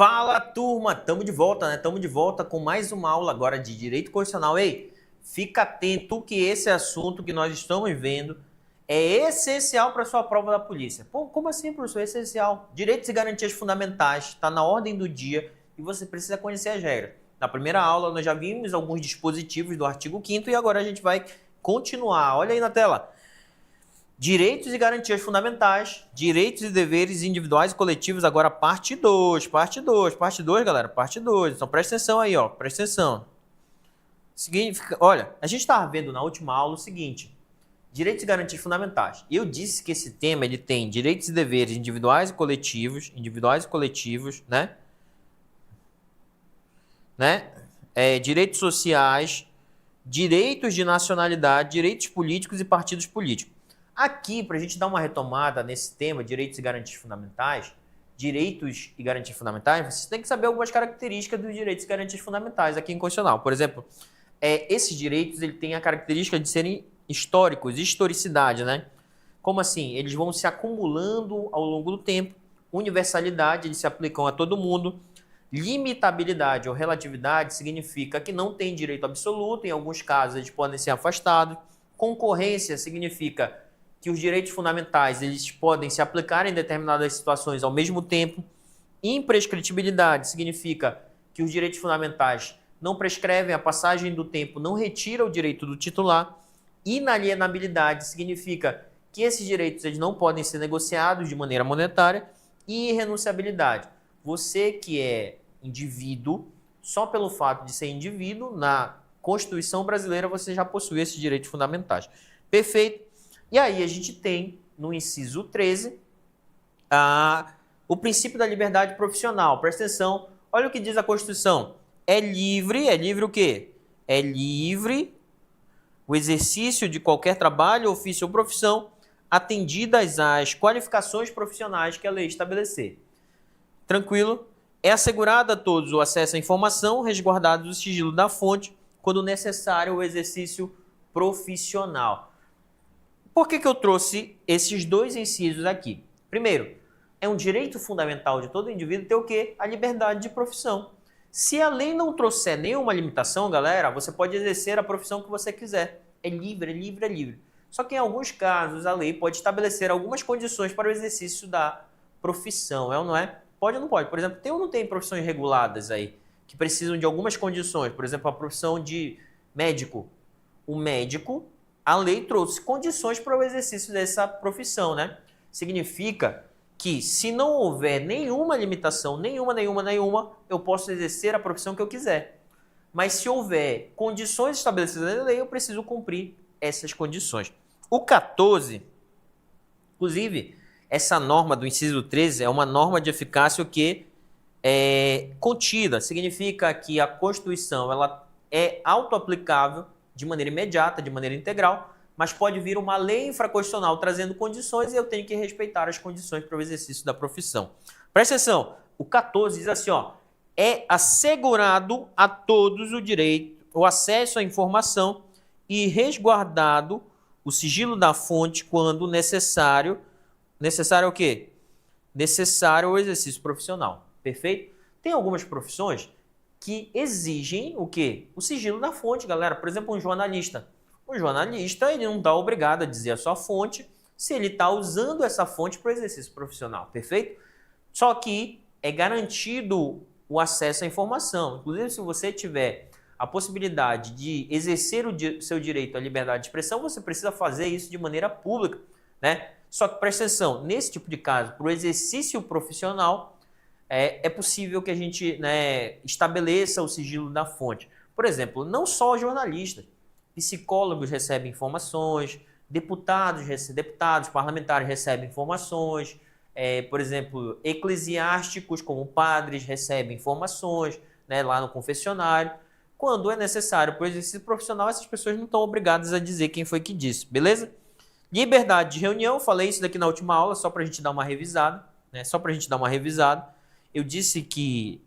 Fala, turma! Tamo de volta, né? Tamo de volta com mais uma aula agora de Direito Constitucional. Ei, fica atento que esse assunto que nós estamos vendo é essencial para sua prova da polícia. Pô, como assim, professor? É essencial. Direitos e garantias fundamentais, está na ordem do dia e você precisa conhecer as regras. Na primeira aula nós já vimos alguns dispositivos do artigo 5º e agora a gente vai continuar. Olha aí na tela. Direitos e garantias fundamentais, direitos e deveres individuais e coletivos, agora parte 2, galera, parte 2. Então presta atenção aí, ó, presta atenção. Seguinte, olha, a gente estava vendo na última aula o seguinte, direitos e garantias fundamentais. Eu disse que esse tema ele tem direitos e deveres individuais e coletivos, né? Direitos sociais, direitos de nacionalidade, direitos políticos e partidos políticos. Aqui, para a gente dar uma retomada nesse tema, direitos e garantias fundamentais, vocês têm que saber algumas características dos direitos e garantias fundamentais aqui em Constitucional. Por exemplo, esses direitos ele têm a característica de serem históricos, historicidade, né? Como assim? Eles vão se acumulando ao longo do tempo. Universalidade, eles se aplicam a todo mundo. Limitabilidade ou relatividade significa que não tem direito absoluto, em alguns casos eles podem ser afastados. Concorrência significa que os direitos fundamentais eles podem se aplicar em determinadas situações ao mesmo tempo. Imprescritibilidade significa que os direitos fundamentais não prescrevem, a passagem do tempo não retira o direito do titular. Inalienabilidade significa que esses direitos eles não podem ser negociados de maneira monetária. E irrenunciabilidade. Você que é indivíduo, só pelo fato de ser indivíduo, na Constituição brasileira você já possui esses direitos fundamentais. Perfeito? E aí a gente tem, no inciso 13, o princípio da liberdade profissional. Presta atenção, olha o que diz a Constituição. É livre o quê? É livre o exercício de qualquer trabalho, ofício ou profissão, atendidas as qualificações profissionais que a lei estabelecer. Tranquilo? É assegurado a todos o acesso à informação, resguardado o sigilo da fonte, quando necessário o exercício profissional. Por que eu trouxe esses dois incisos aqui? Primeiro, é um direito fundamental de todo indivíduo ter o quê? A liberdade de profissão. Se a lei não trouxer nenhuma limitação, galera, você pode exercer a profissão que você quiser. É livre. Só que em alguns casos a lei pode estabelecer algumas condições para o exercício da profissão, é ou não é? Pode ou não pode? Por exemplo, tem ou não tem profissões reguladas aí que precisam de algumas condições? Por exemplo, a profissão de médico. O médico, a lei trouxe condições para o exercício dessa profissão, né? Significa que se não houver nenhuma limitação, nenhuma, eu posso exercer a profissão que eu quiser. Mas se houver condições estabelecidas na lei, eu preciso cumprir essas condições. O 14, inclusive, essa norma do inciso 13 é uma norma de eficácia que é contida. Significa que a Constituição ela é autoaplicável de maneira imediata, de maneira integral, mas pode vir uma lei infraconstitucional trazendo condições e eu tenho que respeitar as condições para o exercício da profissão. Presta atenção, o 14 diz assim, ó, é assegurado a todos o direito, o acesso à informação e resguardado o sigilo da fonte quando necessário. Necessário o quê? Necessário o exercício profissional. Perfeito? Tem algumas profissões que exigem o quê? O sigilo da fonte, galera. Por exemplo, um jornalista. O jornalista ele não está obrigado a dizer a sua fonte se ele está usando essa fonte para o exercício profissional. Perfeito? Só que é garantido o acesso à informação. Inclusive, se você tiver a possibilidade de exercer o seu direito à liberdade de expressão, você precisa fazer isso de maneira pública, né? Só que presta atenção, nesse tipo de caso, para o exercício profissional, é possível que a gente, né, estabeleça o sigilo da fonte. Por exemplo, não só jornalistas, psicólogos recebem informações, deputados, parlamentares recebem informações, por exemplo, eclesiásticos como padres recebem informações, né, lá no confessionário. Quando é necessário para o exercício profissional, essas pessoas não estão obrigadas a dizer quem foi que disse, beleza? Liberdade de reunião, falei isso daqui na última aula, só para a gente dar uma revisada, né? Eu disse que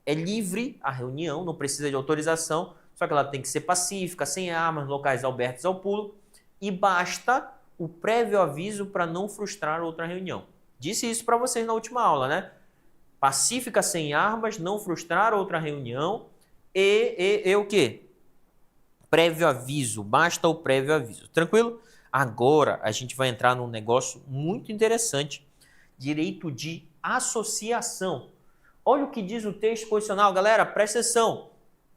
é livre a reunião, não precisa de autorização, só que ela tem que ser pacífica, sem armas, locais abertos ao público, e basta o prévio aviso para não frustrar outra reunião. Disse isso para vocês na última aula, né? pacífica, sem armas, não frustrar outra reunião e o quê? Prévio aviso, basta o prévio aviso. Tranquilo? Agora a gente vai entrar num negócio muito interessante, direito de associação. Olha o que diz o texto constitucional, galera, presta atenção.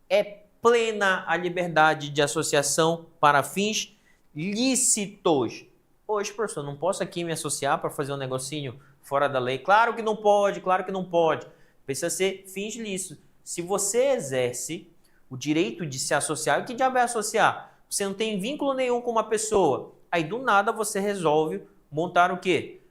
É plena a liberdade de associação para fins lícitos. Hoje, professor, não posso aqui me associar para fazer um negocinho fora da lei. Claro que não pode, claro que não pode. Precisa ser fins lícitos. Se você exerce o direito de se associar, o que diabo é associar? Você não tem vínculo nenhum com uma pessoa. Aí, do nada, você resolve montar o quê?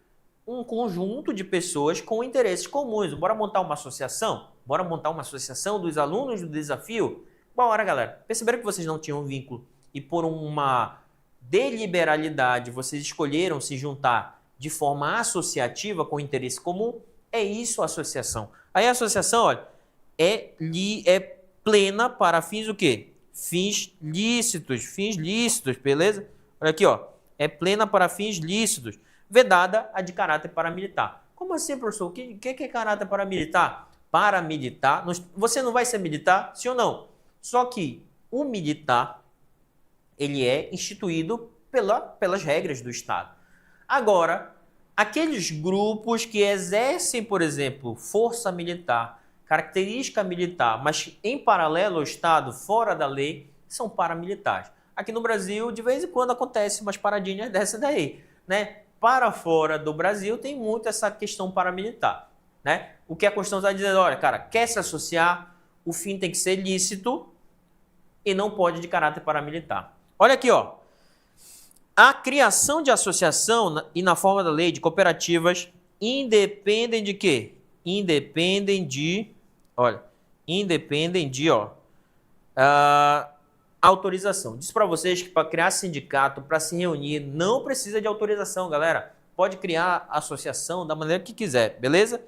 Um conjunto de pessoas com interesses comuns. Bora montar uma associação? Bora montar uma associação dos alunos do desafio? Bora, galera. Perceberam que vocês não tinham vínculo e por uma deliberalidade vocês escolheram se juntar de forma associativa com interesse comum? É isso a associação. Aí a associação, olha, é plena para fins o quê? Fins lícitos, beleza? Olha aqui, ó. É plena para fins lícitos. Vedada a de caráter paramilitar. Como assim, professor? O que é caráter paramilitar? Paramilitar, você não vai ser militar, sim ou não? Só que o militar, ele é instituído pelas regras do Estado. Agora, aqueles grupos que exercem, por exemplo, força militar, característica militar, mas em paralelo ao Estado, fora da lei, são paramilitares. Aqui no Brasil, de vez em quando acontece umas paradinhas dessa daí, né? Para fora do Brasil tem muito essa questão paramilitar, né? O que a Constituição está dizendo, olha, cara, quer se associar, o fim tem que ser lícito e não pode de caráter paramilitar. Olha aqui, ó. A criação de associação e na forma da lei de cooperativas independem de quê? Independem de autorização. Diz para vocês que para criar sindicato, para se reunir, não precisa de autorização, galera. Pode criar associação da maneira que quiser, beleza?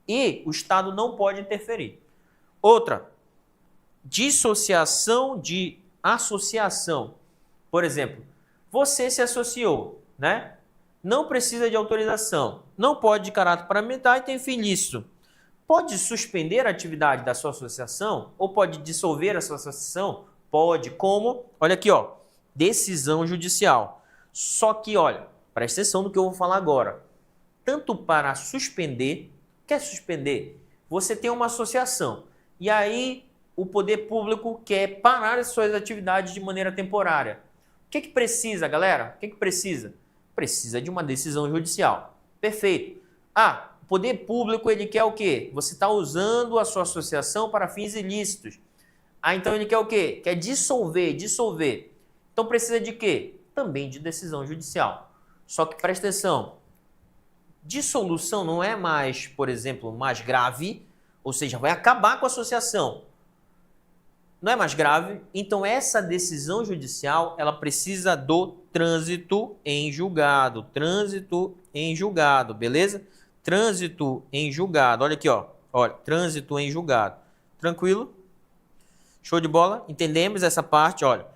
E o Estado não pode interferir. Outra, dissociação de associação. Por exemplo, você se associou, né? Não precisa de autorização, não pode de caráter paramilitar e tem fim lícito. Pode suspender a atividade da sua associação ou pode dissolver a sua associação? Pode, como? Olha aqui, ó, decisão judicial. Só que, olha, presta atenção no que eu vou falar agora. Tanto para suspender, quer suspender? Você tem uma associação e aí o poder público quer parar as suas atividades de maneira temporária. O que precisa, galera? O que precisa? Precisa de uma decisão judicial. Perfeito. Ah, o poder público ele quer o quê? Você está usando a sua associação para fins ilícitos. Ah, então ele quer o quê? Quer dissolver. Então precisa de quê? Também de decisão judicial. Só que presta atenção, dissolução não é mais, por exemplo, mais grave, ou seja, vai acabar com a associação. Não é mais grave, então essa decisão judicial, ela precisa do trânsito em julgado. Trânsito em julgado, beleza? Trânsito em julgado. Olha aqui, ó. Olha, trânsito em julgado. Tranquilo? Show de bola? Entendemos essa parte, olha.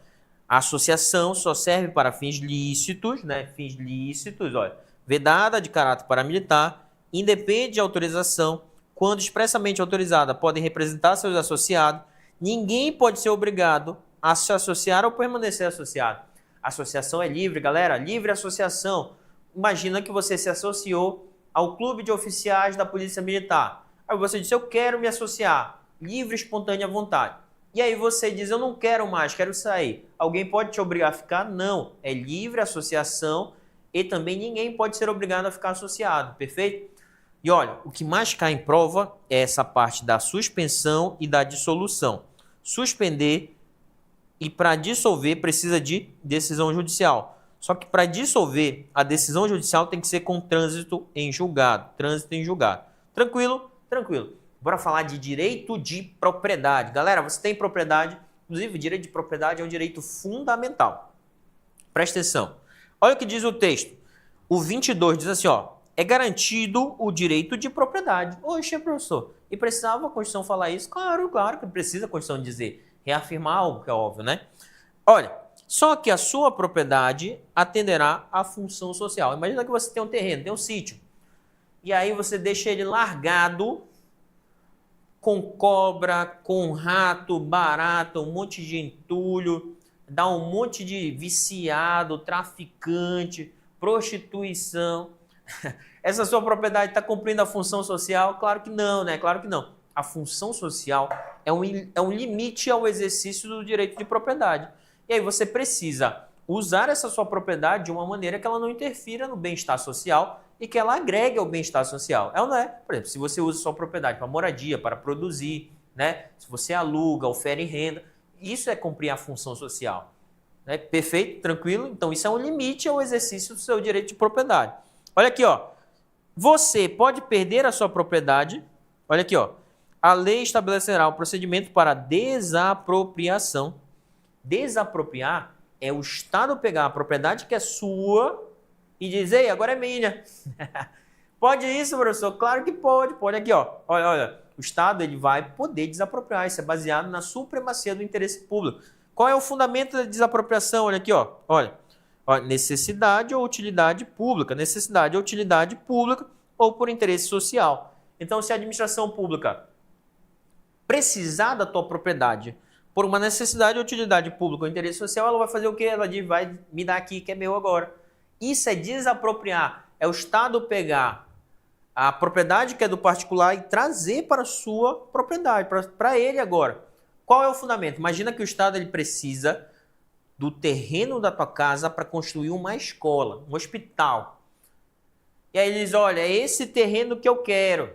A associação só serve para fins lícitos, né? Fins lícitos, olha. Vedada de caráter paramilitar, independe de autorização, quando expressamente autorizada, podem representar seus associados. Ninguém pode ser obrigado a se associar ou permanecer associado. A associação é livre, galera. Livre associação. Imagina que você se associou ao clube de oficiais da Polícia Militar. Aí você disse, eu quero me associar. Livre, espontânea vontade. E aí você diz, eu não quero mais, quero sair. Alguém pode te obrigar a ficar? Não. É livre associação e também ninguém pode ser obrigado a ficar associado. Perfeito? E olha, o que mais cai em prova é essa parte da suspensão e da dissolução. Suspender e para dissolver precisa de decisão judicial. Só que para dissolver, a decisão judicial tem que ser com trânsito em julgado. Trânsito em julgado. Tranquilo? Tranquilo. Bora falar de direito de propriedade. Galera, você tem propriedade. Inclusive, o direito de propriedade é um direito fundamental. Presta atenção. Olha o que diz o texto. O 22 diz assim, ó. É garantido o direito de propriedade. Oxe, professor, e precisava a Constituição falar isso? Claro, claro que precisa a Constituição dizer, reafirmar algo que é óbvio, né? Olha, só que a sua propriedade atenderá à função social. Imagina que você tem um terreno, tem um sítio, e aí você deixa ele largado com cobra, com rato, barata, um monte de entulho, dá um monte de viciado, traficante, prostituição. Essa sua propriedade está cumprindo a função social? Claro que não, né? Claro que não. A função social é um limite ao exercício do direito de propriedade. E aí você precisa usar essa sua propriedade de uma maneira que ela não interfira no bem-estar social e que ela agregue ao bem-estar social. É ou não é? Por exemplo, se você usa sua propriedade para moradia, para produzir, né? Se você aluga, ofere renda, isso é cumprir a função social. Né? Perfeito? Tranquilo? Então isso é um limite ao exercício do seu direito de propriedade. Olha aqui, ó. Você pode perder a sua propriedade. Olha aqui, ó. A lei estabelecerá o procedimento para desapropriação. Desapropriar é o Estado pegar a propriedade que é sua e dizer, ei, agora é minha. Pode isso, professor? Claro que pode. Pode aqui, ó. Olha, olha. O Estado ele vai poder desapropriar. Isso é baseado na supremacia do interesse público. Qual é o fundamento da desapropriação? Olha aqui, ó. Olha. Necessidade ou utilidade pública. Necessidade ou utilidade pública ou por interesse social. Então, se a administração pública precisar da tua propriedade por uma necessidade ou utilidade pública ou interesse social, ela vai fazer o quê? Ela diz, vai me dar aqui que é meu agora. Isso é desapropriar. É o Estado pegar a propriedade que é do particular e trazer para a sua propriedade, para ele agora. Qual é o fundamento? Imagina que o Estado ele precisa do terreno da tua casa para construir uma escola, um hospital. E aí ele diz, olha, é esse terreno que eu quero.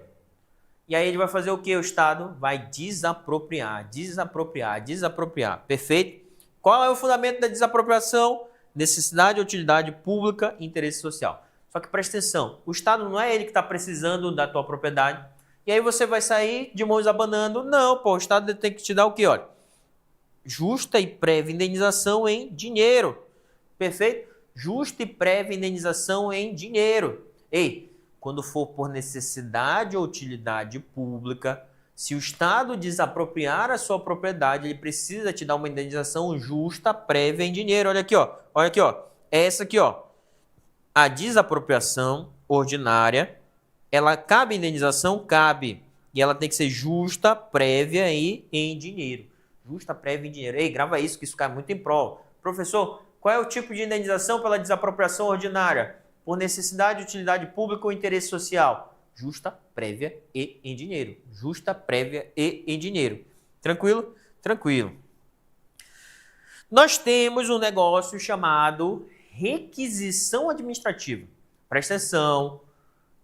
E aí ele vai fazer o que? O Estado vai desapropriar, desapropriar, desapropriar. Perfeito? Qual é o fundamento da desapropriação? Necessidade, utilidade pública e interesse social. Só que presta atenção, o Estado não é ele que está precisando da tua propriedade. E aí você vai sair de mãos abanando. Não, pô, o Estado tem que te dar o quê? Olha, justa e prévia indenização em dinheiro. Perfeito? Justa e prévia indenização em dinheiro. Ei, quando for por necessidade ou utilidade pública, se o Estado desapropriar a sua propriedade, ele precisa te dar uma indenização justa, prévia em dinheiro. Olha aqui, ó. Olha aqui, ó. É essa aqui, ó. A desapropriação ordinária, ela cabe indenização? Cabe. E ela tem que ser justa, prévia e em dinheiro. Justa, prévia em dinheiro. Ei, grava isso, que isso cai muito em prova. Professor, qual é o tipo de indenização pela desapropriação ordinária? Por necessidade, utilidade pública ou interesse social? Justa, prévia e em dinheiro. Justa, prévia e em dinheiro. Tranquilo? Tranquilo. Nós temos um negócio chamado requisição administrativa. Presta atenção,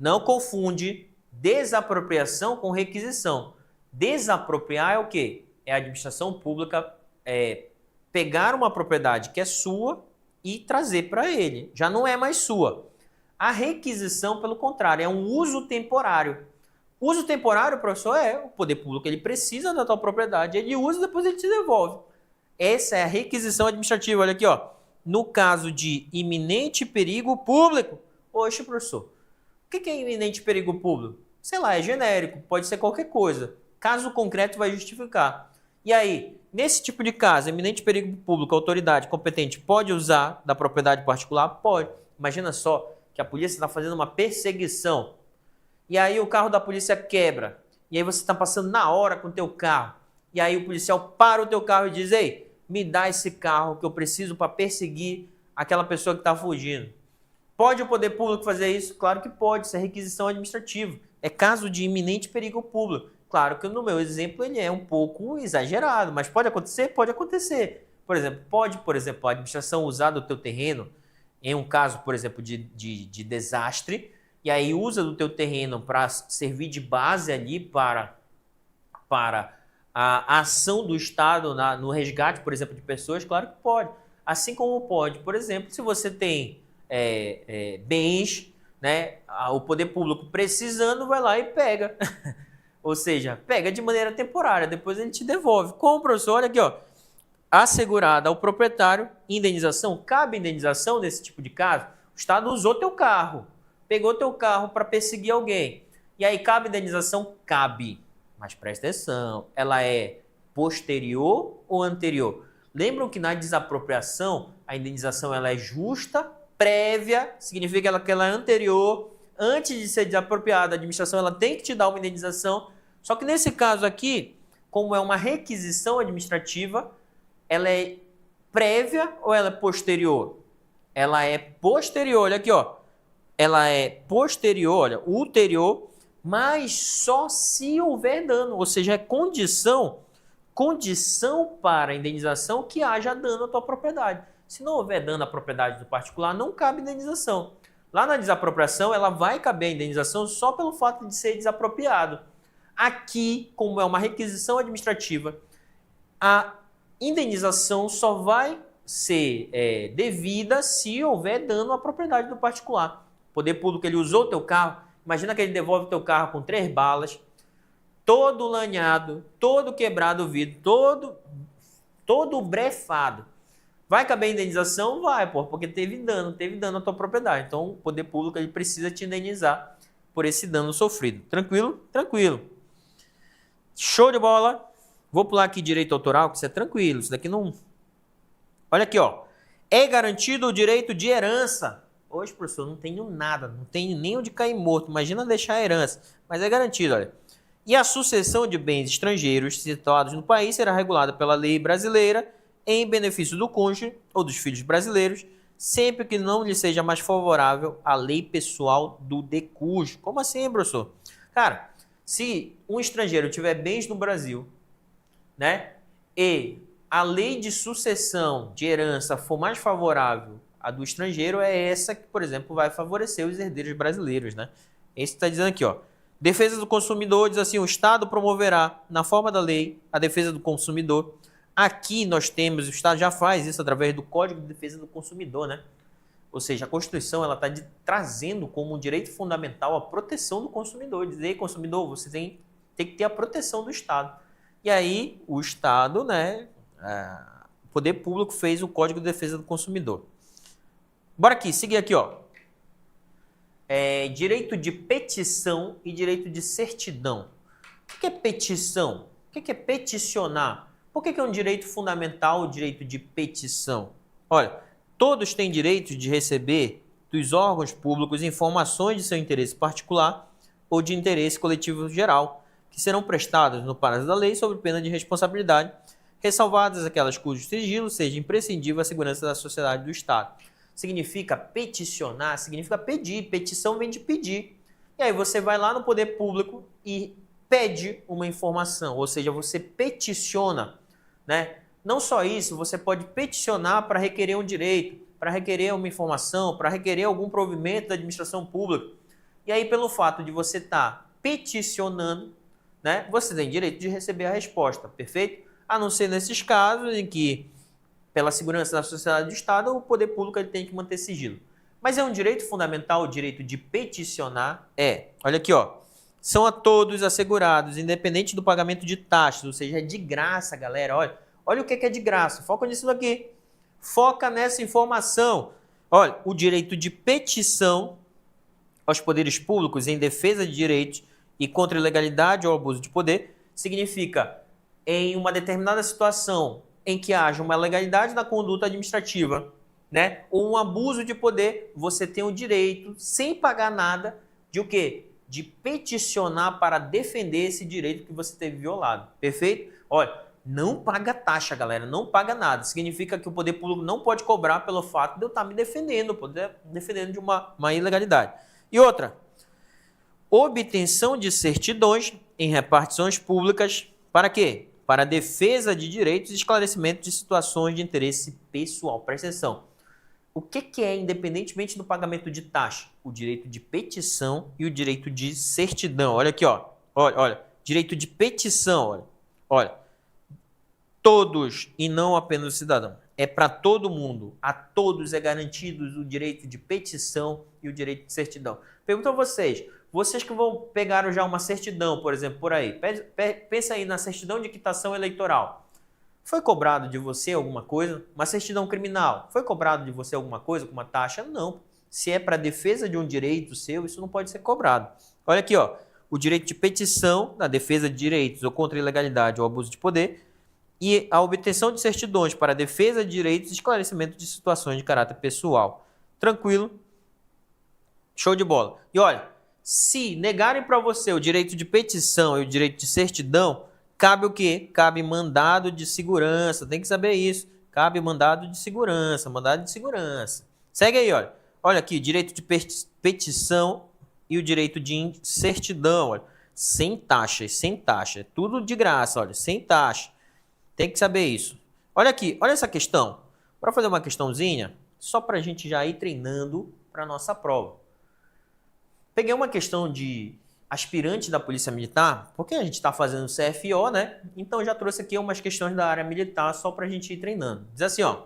não confunde desapropriação com requisição. Desapropriar é o quê? É a administração pública pegar uma propriedade que é sua e trazer para ele. Já não é mais sua. A requisição, pelo contrário, é um uso temporário. Uso temporário, professor, o poder público ele precisa da tua propriedade, ele usa e depois ele te devolve. Essa é a requisição administrativa. Olha aqui, ó. No caso de iminente perigo público. Oxe, professor, o que é iminente perigo público? Sei lá, é genérico, pode ser qualquer coisa. Caso concreto vai justificar. E aí, nesse tipo de caso, iminente perigo público, a autoridade competente pode usar da propriedade particular? Pode. Imagina só que a polícia está fazendo uma perseguição. E aí o carro da polícia quebra. E aí você está passando na hora com o teu carro. E aí o policial para o teu carro e diz, ei, me dá esse carro que eu preciso para perseguir aquela pessoa que está fugindo. Pode o poder público fazer isso? Claro que pode, isso é requisição administrativa. É caso de iminente perigo público. Claro que no meu exemplo ele é um pouco exagerado, mas pode acontecer? Pode acontecer. Por exemplo, a administração usar do teu terreno em um caso, por exemplo, de desastre, e aí usa do teu terreno para servir de base ali para a ação do Estado no resgate, por exemplo, de pessoas, claro que pode. Assim como pode, por exemplo, se você tem bens, né, o poder público precisando, vai lá e pega. Ou seja, pega de maneira temporária, depois ele te devolve. Como, professor? Olha aqui, ó. Assegurada ao proprietário, indenização. Cabe indenização nesse tipo de caso? O Estado usou teu carro, pegou teu carro para perseguir alguém. E aí, cabe indenização? Cabe. Mas presta atenção, ela é posterior ou anterior? Lembram que na desapropriação, a indenização ela é justa, prévia, significa que ela é anterior. Antes de ser desapropriada, a administração ela tem que te dar uma indenização. Só que nesse caso aqui, como é uma requisição administrativa, ela é prévia ou ela é posterior? Ela é posterior, olha aqui, ó. Ela é posterior, olha, ulterior, mas só se houver dano, ou seja, é condição para a indenização que haja dano à tua propriedade. Se não houver dano à propriedade do particular, não cabe indenização. Lá na desapropriação, ela vai caber a indenização só pelo fato de ser desapropriado. Aqui, como é uma requisição administrativa, a indenização só vai ser devida se houver dano à propriedade do particular. O poder público, ele usou o teu carro, imagina que ele devolve o teu carro com 3 balas, todo lanhado, todo quebrado o vidro, todo brefado. Vai caber a indenização? Vai, porque teve dano à tua propriedade. Então, o poder público, ele precisa te indenizar por esse dano sofrido. Tranquilo? Tranquilo. Show de bola. Vou pular aqui direito autoral, que isso é tranquilo. Isso daqui não... Olha aqui, ó. É garantido o direito de herança. Hoje, professor, não tenho nada. Não tenho nem onde cair morto. Imagina deixar a herança. Mas é garantido, olha. E a sucessão de bens estrangeiros situados no país será regulada pela lei brasileira em benefício do cônjuge ou dos filhos brasileiros, sempre que não lhe seja mais favorável a lei pessoal do decújo. Como assim, professor? Cara, se um estrangeiro tiver bens no Brasil, né, e a lei de sucessão de herança for mais favorável à do estrangeiro, é essa que, por exemplo, vai favorecer os herdeiros brasileiros, né? Esse está dizendo aqui, ó. Defesa do consumidor diz assim, o Estado promoverá, na forma da lei, a defesa do consumidor. Aqui nós temos, o Estado já faz isso através do Código de Defesa do Consumidor, né? Ou seja, a Constituição ela está trazendo como um direito fundamental a proteção do consumidor. Dizer, consumidor, você tem que ter a proteção do Estado. E aí o Estado, né, o poder público fez o Código de Defesa do Consumidor. Bora aqui, seguir aqui, ó. Direito de petição e direito de certidão. O que é petição? O que é peticionar? Por que é um direito fundamental o direito de petição? Olha, todos têm direito de receber dos órgãos públicos informações de seu interesse particular ou de interesse coletivo geral, que serão prestadas no prazo da lei sob pena de responsabilidade, ressalvadas aquelas cujo sigilo seja imprescindível à segurança da sociedade do Estado. Significa peticionar, significa pedir. Petição vem de pedir. E aí você vai lá no poder público e pede uma informação, ou seja, você peticiona, né? Não só isso, você pode peticionar para requerer um direito, para requerer uma informação, para requerer algum provimento da administração pública. E aí, pelo fato de você estar peticionando, né, você tem direito de receber a resposta, perfeito? A não ser nesses casos em que, pela segurança da sociedade do Estado, o poder público ele tem que manter sigilo. Mas é um direito fundamental o direito de peticionar? Olha aqui, ó. São a todos assegurados, independente do pagamento de taxas, ou seja, é de graça, galera. Olha o que é de graça. Foca nisso daqui. Foca nessa informação. Olha, o direito de petição aos poderes públicos em defesa de direitos e contra a ilegalidade ou abuso de poder significa, em uma determinada situação em que haja uma ilegalidade na conduta administrativa, né, ou um abuso de poder, você tem o direito, sem pagar nada, de o quê? De peticionar para defender esse direito que você teve violado. Perfeito? Olha, não paga taxa, galera. Não paga nada. Significa que o poder público não pode cobrar pelo fato de eu estar me defendendo, defendendo de uma ilegalidade. E outra, obtenção de certidões em repartições públicas. Para quê? Para defesa de direitos e esclarecimento de situações de interesse pessoal. Presta atenção. O que é, independentemente do pagamento de taxa? O direito de petição e o direito de certidão. Olha aqui, ó. Olha. Direito de petição, olha. Todos, e não apenas o cidadão. É para todo mundo. A todos é garantido o direito de petição e o direito de certidão. Pergunto a vocês que vão pegar já uma certidão, por exemplo, por aí. Pensa aí na certidão de quitação eleitoral. Foi cobrado de você alguma coisa? Uma certidão criminal. Foi cobrado de você alguma coisa com uma taxa? Não. Se é para defesa de um direito seu, isso não pode ser cobrado. Olha aqui, ó. O direito de petição na defesa de direitos ou contra a ilegalidade ou abuso de poder e a obtenção de certidões para defesa de direitos e esclarecimento de situações de caráter pessoal. Tranquilo? Show de bola. E olha, Se negarem para você o direito de petição e o direito de certidão, cabe o quê? Cabe mandado de segurança. Tem que saber isso. Cabe mandado de segurança, mandado de segurança. Segue aí, olha. Olha aqui, direito de petição e o direito de certidão, olha. Sem taxa, sem taxa. É tudo de graça, olha, sem taxa. Tem que saber isso. Olha aqui, olha essa questão. Para fazer uma questãozinha, só para a gente já ir treinando para a nossa prova. Peguei uma questão de aspirante da Polícia Militar, porque a gente está fazendo CFO, né? Então já trouxe aqui umas questões da área militar só para a gente ir treinando. Diz assim, ó.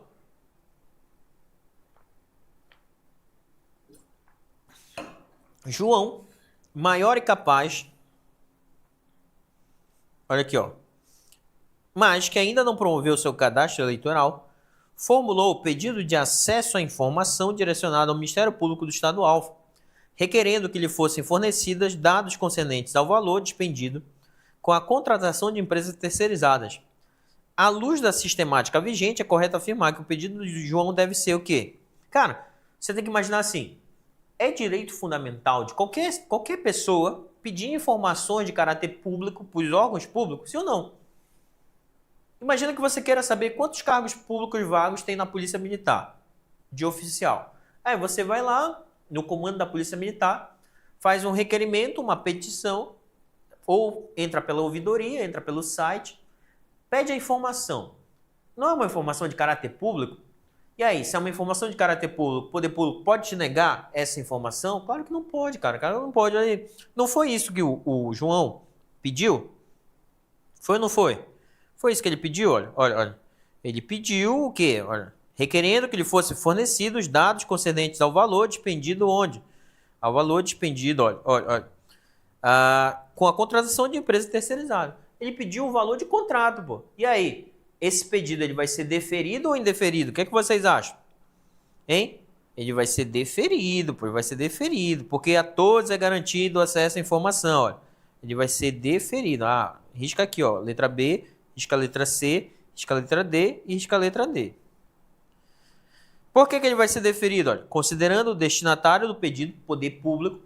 João, maior e capaz, olha aqui, ó, mas que ainda não promoveu seu cadastro eleitoral, formulou o pedido de acesso à informação direcionado ao Ministério Público do Estado-alvo, requerendo que lhe fossem fornecidas dados concernentes ao valor despendido com a contratação de empresas terceirizadas. À luz da sistemática vigente, é correto afirmar que o pedido de João deve ser o quê? Cara, você tem que imaginar assim, é direito fundamental de qualquer pessoa pedir informações de caráter público para os órgãos públicos, sim ou não? Imagina que você queira saber quantos cargos públicos vagos tem na Polícia Militar, de oficial. Aí você vai lá no comando da Polícia Militar, faz um requerimento, uma petição, ou entra pela ouvidoria, entra pelo site, pede a informação. Não é uma informação de caráter público? E aí, se é uma informação de caráter público, o poder público pode te negar essa informação? Claro que não pode, cara. Cara, não pode. Não foi isso que o João pediu? Foi ou não foi? Foi isso que ele pediu, olha. Olha. Ele pediu o quê? Olha, requerendo que lhe fossem fornecidos dados concedentes ao valor despendido onde? Ao valor despendido, olha. Com a contratação de empresa terceirizada. Ele pediu o valor de contrato, pô. E aí? Esse pedido ele vai ser deferido ou indeferido? O que é que vocês acham? Hein? Ele vai ser deferido, pô. Ele vai ser deferido, porque a todos é garantido o acesso à informação, olha. Ele vai ser deferido. Risca aqui, ó. Letra B, risca a letra C, risca a letra D e risca a letra D. Por que ele vai ser deferido? Olha, considerando o destinatário do pedido, poder público,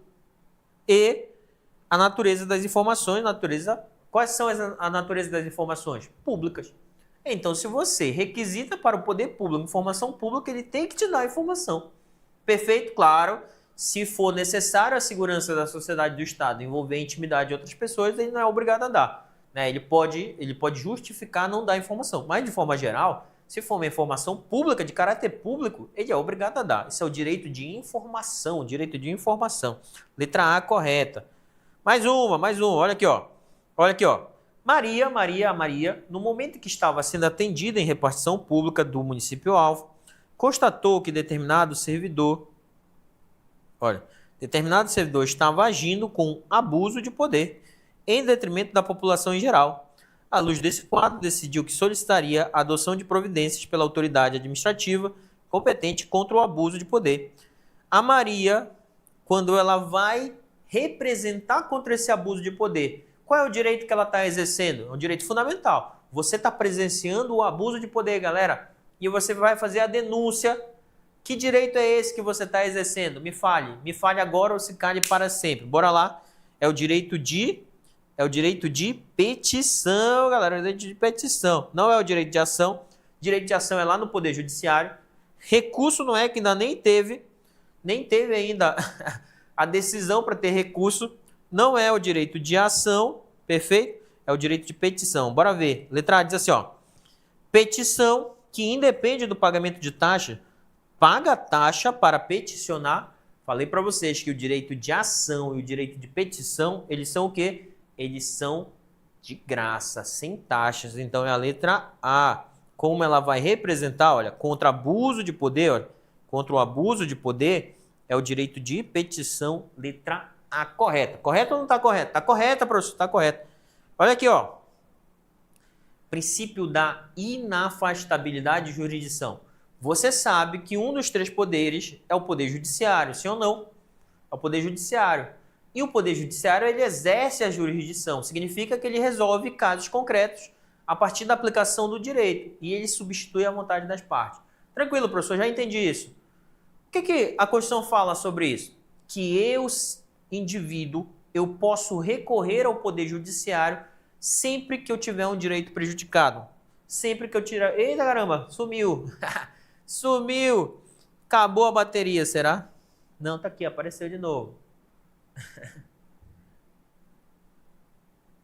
e a natureza das informações. Quais são a natureza das informações? Públicas. Então, se você requisita para o poder público informação pública, ele tem que te dar a informação. Perfeito? Claro. Se for necessário a segurança da sociedade do Estado envolver a intimidade de outras pessoas, ele não é obrigado a dar. Né? Ele pode justificar não dar informação. Mas, de forma geral, se for uma informação pública, de caráter público, ele é obrigado a dar. Isso é o direito de informação. Letra A correta. Mais uma. Olha aqui, ó. Maria, no momento em que estava sendo atendida em repartição pública do município-alvo, constatou que determinado servidor estava agindo com abuso de poder, em detrimento da população em geral. À luz desse quadro, decidiu que solicitaria a adoção de providências pela autoridade administrativa competente contra o abuso de poder. A Maria, quando ela vai representar contra esse abuso de poder, qual é o direito que ela está exercendo? É um direito fundamental. Você está presenciando o abuso de poder, galera, e você vai fazer a denúncia. Que direito é esse que você está exercendo? Me fale agora ou se cale para sempre. Bora lá. É o direito de petição, galera. É o direito de petição. Não é o direito de ação. Direito de ação é lá no Poder Judiciário. Recurso não é, que ainda nem teve ainda a decisão para ter recurso. Não é o direito de ação, perfeito? É o direito de petição. Bora ver. Letra A diz assim, ó. Petição que independe do pagamento de taxa, paga taxa para peticionar. Falei para vocês que o direito de ação e o direito de petição, eles são o quê? Eles são de graça, sem taxas. Então é a letra A. Como ela vai representar, olha, contra abuso de poder, olha, contra o abuso de poder, é o direito de petição, letra A, correta. Correto ou não está correto? Está correta, professor, está correto. Olha aqui, ó. Princípio da inafastabilidade de jurisdição. Você sabe que um dos três poderes é o Poder Judiciário, sim ou não? É o Poder Judiciário. E o Poder Judiciário, ele exerce a jurisdição. Significa que ele resolve casos concretos a partir da aplicação do direito. E ele substitui a vontade das partes. Tranquilo, professor, já entendi isso. O que a Constituição fala sobre isso? Que eu indivíduo, eu posso recorrer ao Poder Judiciário sempre que eu tiver um direito prejudicado. Sempre que eu tirar... Eita, caramba, sumiu. Sumiu. Acabou a bateria, será? Não, tá aqui, apareceu de novo.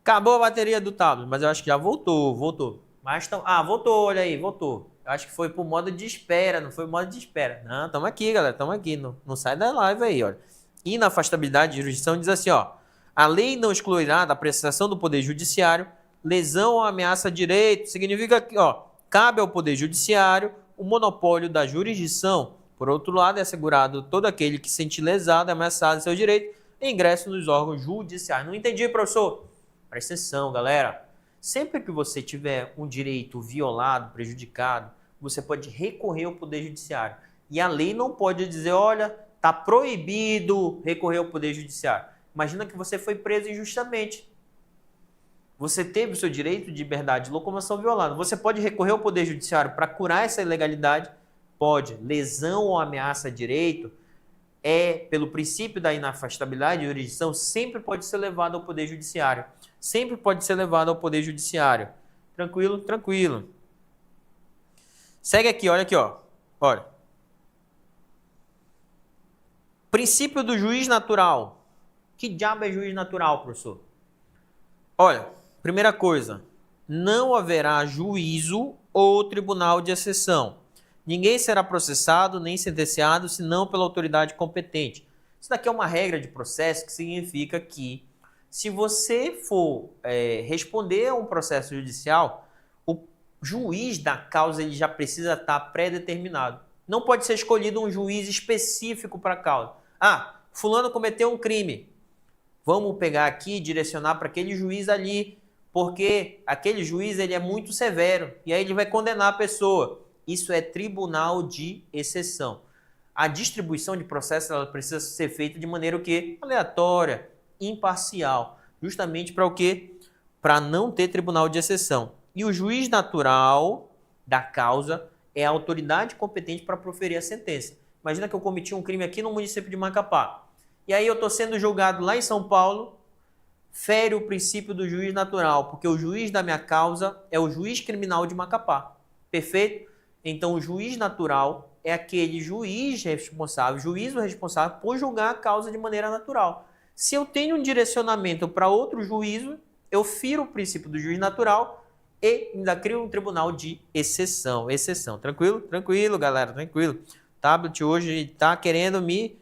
Acabou a bateria do tablet, mas eu acho que já voltou. Mas voltou, olha aí, voltou. Eu acho que foi pro modo de espera, não foi modo de espera. Não, estamos aqui, galera, estamos aqui. Não sai da live aí, olha. Inafastabilidade de jurisdição diz assim, ó. A lei não excluirá da apreciação do Poder Judiciário lesão ou ameaça a direito. Significa que, ó, cabe ao Poder Judiciário o monopólio da jurisdição. Por outro lado, é assegurado todo aquele que se sente lesado, ameaçado em seu direito, ingresso nos órgãos judiciais. Não entendi, professor? Presta atenção, galera. Sempre que você tiver um direito violado, prejudicado, você pode recorrer ao Poder Judiciário. E a lei não pode dizer, olha, está proibido recorrer ao Poder Judiciário. Imagina que você foi preso injustamente. Você teve o seu direito de liberdade de locomoção violado. Você pode recorrer ao Poder Judiciário para curar essa ilegalidade? Pode. Lesão ou ameaça a direito pelo princípio da inafastabilidade de jurisdição, sempre pode ser levado ao Poder Judiciário. Sempre pode ser levado ao Poder Judiciário. Tranquilo? Tranquilo. Segue aqui, olha aqui, ó. Olha. Princípio do juiz natural. Que diabo é juiz natural, professor? Olha, primeira coisa, não haverá juízo ou tribunal de exceção. Ninguém será processado nem sentenciado senão pela autoridade competente. Isso daqui é uma regra de processo que significa que se você for responder a um processo judicial, o juiz da causa ele já precisa estar pré-determinado. Não pode ser escolhido um juiz específico para a causa. Ah, fulano cometeu um crime. Vamos pegar aqui e direcionar para aquele juiz ali, porque aquele juiz ele é muito severo e aí ele vai condenar a pessoa. Isso é tribunal de exceção. A distribuição de processo ela precisa ser feita de maneira o quê? Aleatória, imparcial. Justamente para o quê? Para não ter tribunal de exceção. E o juiz natural da causa é a autoridade competente para proferir a sentença. Imagina que eu cometi um crime aqui no município de Macapá. E aí eu estou sendo julgado lá em São Paulo, fere o princípio do juiz natural, porque o juiz da minha causa é o juiz criminal de Macapá. Perfeito? Então o juiz natural é aquele juiz responsável, juízo responsável por julgar a causa de maneira natural. Se eu tenho um direcionamento para outro juízo, eu firo o princípio do juiz natural e ainda crio um tribunal de exceção. Exceção. Tranquilo? Tranquilo, galera, tranquilo. O tablet hoje está querendo me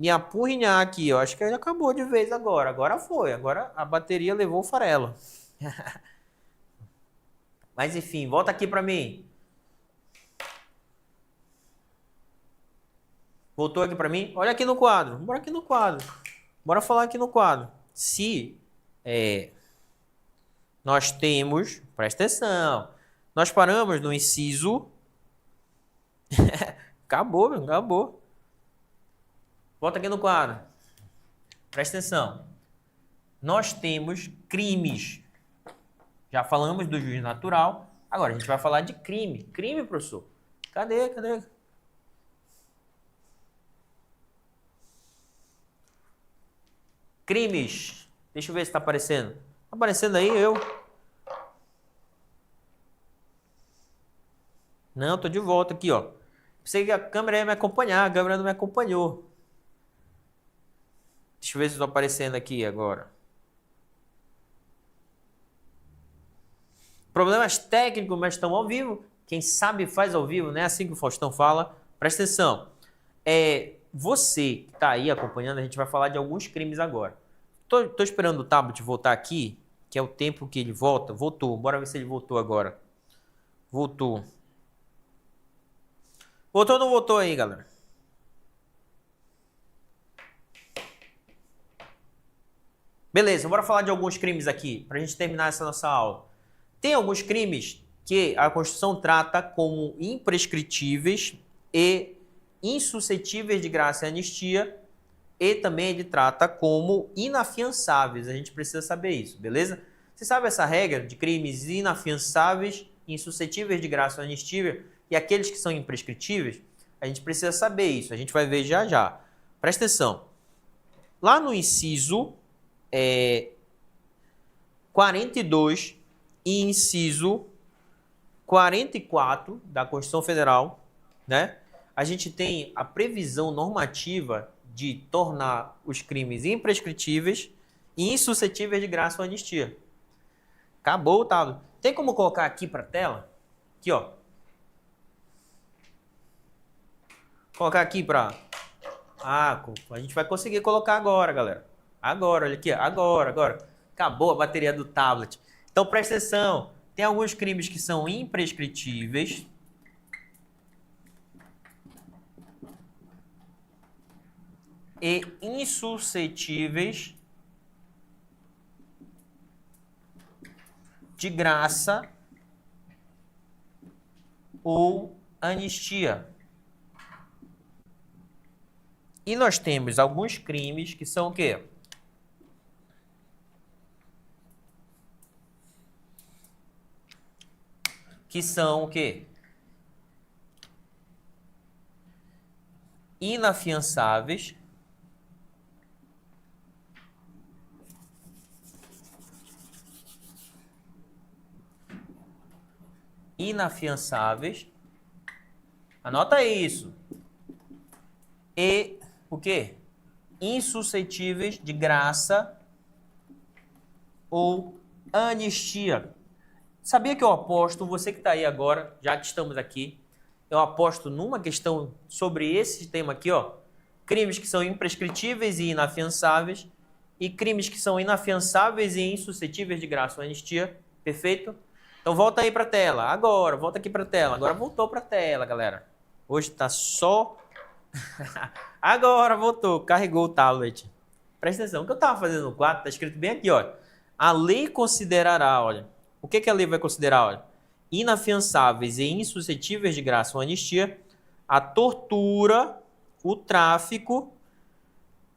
apurrinhar aqui. Eu acho que ele acabou de vez agora. Agora foi. Agora a bateria levou o farelo. Mas enfim, volta aqui para mim. Voltou aqui para mim? Olha aqui no quadro. Bora aqui no quadro. Bora falar aqui no quadro. Se nós temos... Presta atenção. Nós paramos no inciso... Acabou, meu. Acabou. Volta aqui no quadro. Presta atenção. Nós temos crimes. Já falamos do juiz natural. Agora a gente vai falar de crime. Crime, professor. Cadê? Crimes. Deixa eu ver se está aparecendo. Está aparecendo aí, eu? Não, tô de volta aqui, ó. Pensei que a câmera ia me acompanhar. A câmera não me acompanhou. Deixa eu ver se estou aparecendo aqui agora. Problemas técnicos, mas estão ao vivo. Quem sabe faz ao vivo, né? Assim que o Faustão fala. Presta atenção. Você que está aí acompanhando, a gente vai falar de alguns crimes agora. Tô esperando o tablet voltar aqui, que é o tempo que ele volta. Voltou. Bora ver se ele voltou agora. Voltou. Voltou ou não voltou aí, galera? Beleza, bora falar de alguns crimes aqui, para a gente terminar essa nossa aula. Tem alguns crimes que a Constituição trata como imprescritíveis e insuscetíveis de graça e anistia, e também ele trata como inafiançáveis. A gente precisa saber isso, beleza? Você sabe essa regra de crimes inafiançáveis, insuscetíveis de graça ou anistia e aqueles que são imprescritíveis? A gente precisa saber isso, a gente vai ver já já. Presta atenção. Lá no inciso 42 e inciso 44 da Constituição Federal, né? A gente tem a previsão normativa de tornar os crimes imprescritíveis e insuscetíveis de graça ou anistia. Acabou o tablet. Tem como colocar aqui para a tela? Aqui, ó. Colocar aqui para... Ah, a gente vai conseguir colocar agora, galera. Agora, olha aqui, agora. Acabou a bateria do tablet. Então, presta atenção. Tem alguns crimes que são imprescritíveis. E insuscetíveis de graça ou anistia. E nós temos alguns crimes que são o quê? Que são o quê? Inafiançáveis. Inafiançáveis. Anota isso. E o quê? Insuscetíveis de graça ou anistia. Sabia que eu aposto, você que está aí agora, já que estamos aqui, eu aposto numa questão sobre esse tema aqui, ó. Crimes que são imprescritíveis e inafiançáveis e crimes que são inafiançáveis e insuscetíveis de graça ou anistia. Perfeito? Então volta aí para a tela. Agora, volta aqui para a tela. Agora voltou para a tela, galera. Hoje está só... Agora voltou, carregou o tablet. Presta atenção, o que eu estava fazendo no quadro, está escrito bem aqui, olha. A lei considerará, olha. O que a lei vai considerar, olha? Inafiançáveis e insuscetíveis de graça ou anistia, a tortura, o tráfico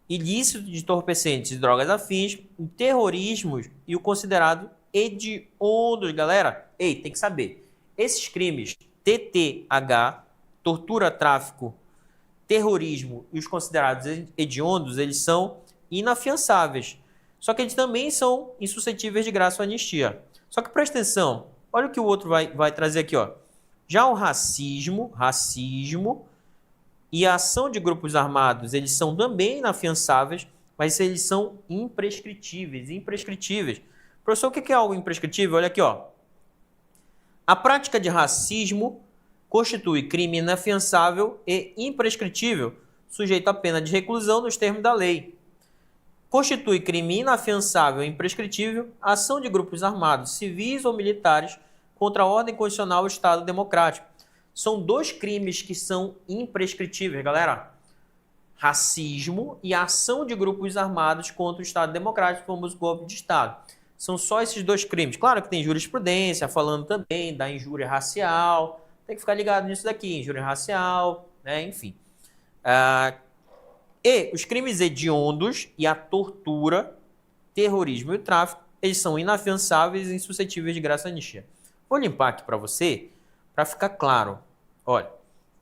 ilícito de entorpecentes e drogas afins, o terrorismo e o considerado hediondos, galera. Ei, tem que saber. Esses crimes, TTH, tortura, tráfico, terrorismo e os considerados hediondos, eles são inafiançáveis. Só que eles também são insuscetíveis de graça ou anistia. Só que presta atenção, olha o que o outro vai trazer aqui, ó. Já o racismo e a ação de grupos armados, eles são também inafiançáveis, mas eles são imprescritíveis. Professor, o que é algo imprescritível? Olha aqui, ó. A prática de racismo constitui crime inafiançável e imprescritível, sujeito à pena de reclusão nos termos da lei. Constitui crime inafiançável e imprescritível a ação de grupos armados, civis ou militares, contra a ordem constitucional e o Estado democrático. São dois crimes que são imprescritíveis, galera. Racismo e a ação de grupos armados contra o Estado democrático, o famoso golpe de Estado. São só esses dois crimes. Claro que tem jurisprudência falando também da injúria racial. Tem que ficar ligado nisso daqui, injúria racial, né? Enfim. E os crimes hediondos e a tortura, terrorismo e o tráfico, eles são inafiançáveis e insuscetíveis de graça e anistia. Vou limpar aqui para você, para ficar claro. Olha,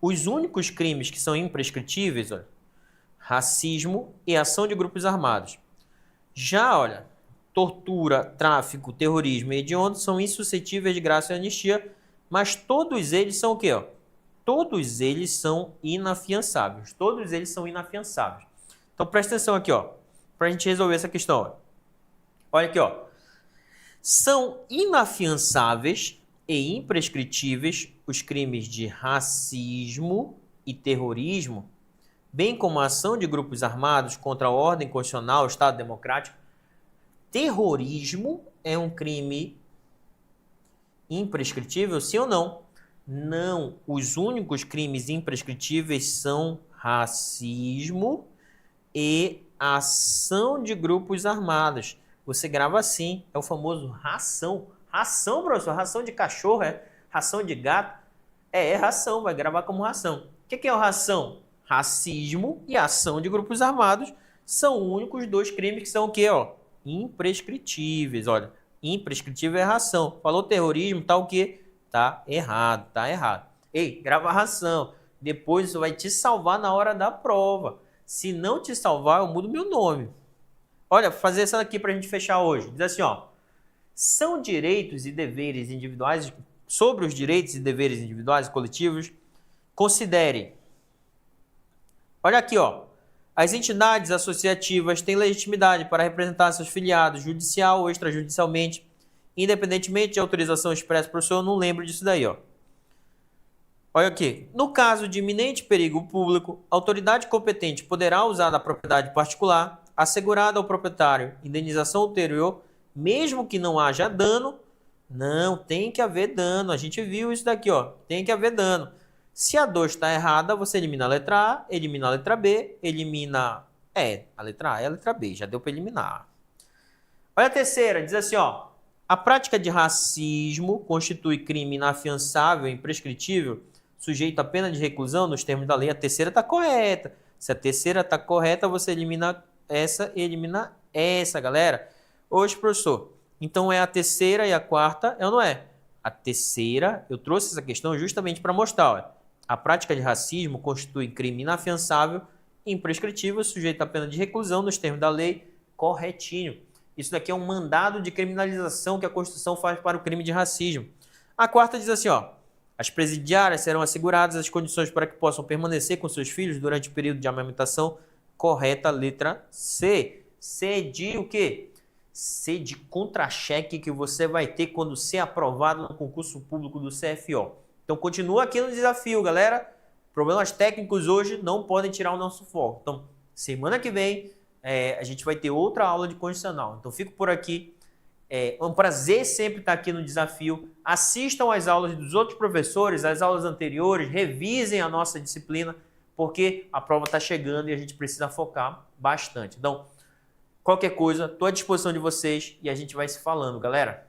os únicos crimes que são imprescritíveis, olha, racismo e ação de grupos armados. Já, olha, tortura, tráfico, terrorismo e hediondo são insuscetíveis de graça e anistia, mas todos eles são o quê? Ó? Todos eles são inafiançáveis. Todos eles são inafiançáveis. Então, presta atenção aqui, ó, para a gente resolver essa questão. Ó. Olha aqui, ó. São inafiançáveis e imprescritíveis os crimes de racismo e terrorismo, bem como a ação de grupos armados contra a ordem constitucional, o Estado democrático. Terrorismo é um crime imprescritível, sim ou não? Não. Os únicos crimes imprescritíveis são racismo e ação de grupos armados. Você grava assim, é o famoso ração. Ração, professor? Ração de cachorro, é? Ração de gato? É ração, vai gravar como ração. O que é o ração? Racismo e ação de grupos armados são os únicos dois crimes que são o quê, ó? Imprescritíveis, olha. Imprescritível é ração. Falou terrorismo, tá o quê? Tá errado. Ei, grava ração. Depois isso vai te salvar na hora da prova. Se não te salvar, eu mudo meu nome. Olha, vou fazer essa aqui pra gente fechar hoje. Diz assim, ó. São direitos e deveres individuais, sobre os direitos e deveres individuais e coletivos, considere. Olha aqui, ó. As entidades associativas têm legitimidade para representar seus filiados judicial ou extrajudicialmente, independentemente de autorização expressa por professor. Eu não lembro disso daí, ó. Olha aqui. No caso de iminente perigo público, a autoridade competente poderá usar da propriedade particular, assegurada ao proprietário indenização ulterior, mesmo que não haja dano. Não, tem que haver dano. A gente viu isso daqui, ó. Tem que haver dano. Se a 2 está errada, você elimina a letra A, elimina a letra B, elimina... a letra A e a letra B, já deu para eliminar. Olha a terceira, diz assim, ó. A prática de racismo constitui crime inafiançável e imprescritível, sujeito a pena de reclusão nos termos da lei. A terceira está correta. Se a terceira está correta, você elimina essa e elimina essa, galera. Hoje, professor, então é a terceira e a quarta, é ou não é? A terceira, eu trouxe essa questão justamente para mostrar, ó. A prática de racismo constitui crime inafiançável e imprescritível, sujeito à pena de reclusão nos termos da lei, corretinho. Isso daqui é um mandado de criminalização que a Constituição faz para o crime de racismo. A quarta diz assim, ó. As presidiárias serão asseguradas as condições para que possam permanecer com seus filhos durante o período de amamentação. Correta, letra C. C de o quê? C de contra-cheque que você vai ter quando ser aprovado no concurso público do CFO. Então, continua aqui no desafio, galera. Problemas técnicos hoje não podem tirar o nosso foco. Então, semana que vem, a gente vai ter outra aula de constitucional. Então, fico por aqui. É um prazer sempre estar aqui no desafio. Assistam às aulas dos outros professores, às aulas anteriores, revisem a nossa disciplina, porque a prova está chegando e a gente precisa focar bastante. Então, qualquer coisa, estou à disposição de vocês e a gente vai se falando, galera.